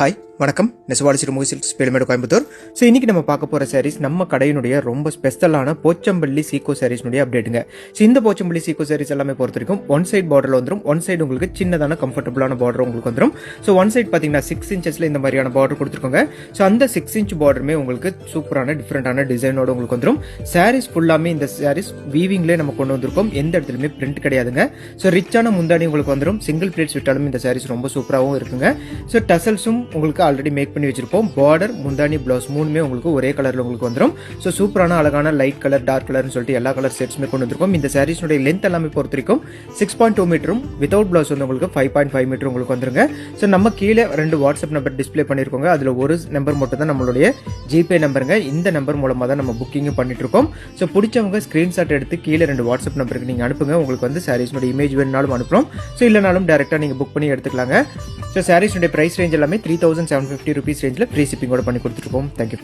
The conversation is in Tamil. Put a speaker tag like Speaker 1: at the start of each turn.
Speaker 1: ஹாய் வணக்கம். நெசவாளி சிறுமுகை சில்க்ஸ் பேலுமேடு கோயம்புத்தூர். ஸோ இன்றைக்கி நம்ம பார்க்க போகிற சாரீஸ் நம்ம கடையினுடைய ரொம்ப ஸ்பெஷலான போச்சம்பள்ளி சீக்கோ சாரீஸ்னுடைய அப்டேட்டுங்க. ஸோ இந்த போச்சம்பள்ளி சீக்கோ சாரீஸ் எல்லாமே பொறுத்த வரைக்கும் ஒன் சைட் பார்டரில் வந்துடும். ஒன் சைடு உங்களுக்கு சின்னதான கம்ஃபர்டபுளான பார்டர் உங்களுக்கு வந்துடும். ஸோ ஒன் சைட் பார்த்தீங்கன்னா 6 இன்ச்சஸில் இந்த மாதிரியான பார்டர் கொடுத்துருக்கோங்க. ஸோ அந்த 6 இன்ச் பார்டருமே உங்களுக்கு சூப்பரான டிஃப்ரெண்டான டிசைனோட உங்களுக்கு வந்துடும். சாரீஸ் ஃபுல்லாமே இந்த சாரீஸ் வீவிங்லேயே நம்ம கொண்டு வந்திருக்கோம். எந்த இடத்துலையுமே பிரிண்ட் கிடையாதுங்க. ஸோ ரிச்சான முந்தானி உங்களுக்கு வந்துடும். சிங்கிள் பிளேட்ஸ் விட்டாலும் இந்த சாரீஸ் ரொம்ப சூப்பராகவும் இருக்குங்க. ஸோ டசல்ஸும் உங்களுக்கு ஆல்ரெடி மேக் பண்ணி வச்சிருப்போம். பார்டர், முந்தானி, பிளவுஸ் மூணுமே உங்களுக்கு ஒரே கலர்ல உங்களுக்கு வந்துடும். ஸோ சூப்பரான அழகான லைட் கலர், டார்க் கலர்னு சொல்லிட்டு எல்லா கலர் செட்ஸுமே கொண்டு வந்திருக்கோம். இந்த சாரீஸ்னுடைய லென்த் எல்லாமே பொறுத்த வரைக்கும் 6.2 மீட்டரும் வித்தவுட் பிளவுஸ் வந்து உங்களுக்கு 5.5 மீட்டர் உங்களுக்கு வந்துருங்க. ஸோ நம்ம கீழே 2 வாட்ஸ்அப் நம்பர் டிஸ்பிளே பண்ணிருக்கோங்க. அதுல ஒரு நம்பர் மட்டும் தான் நம்மளுடைய ஜிபே நம்பருங்க. இந்த நம்பர் மூலமா தான் நம்ம புக்கிங் பண்ணிட்டு இருக்கோம். ஸோ பிடிச்சவங்க ஸ்கிரீன்ஷாட் எடுத்து கீழே 2 வாட்ஸ்அப் நம்பருக்கு நீங்க அனுப்புங்க. உங்களுக்கு வந்து சாரீஸ்னுடைய இமேஜ் வேணுனாலும் அனுப்புறோம். ஸோ இல்லைனாலும் டேரக்டா நீங்க புக் பண்ணி எடுத்துக்கலாங்க. ஸோ சாரீஸ்னுடைய பிரைஸ் ரேஞ்ச் எல்லாமே 3750 rupees ரேஞ்சில் ஃப்ரீ ஷிப்பிங்கோட பண்ணி கொடுத்துருக்கோம். தேங்க்யூ.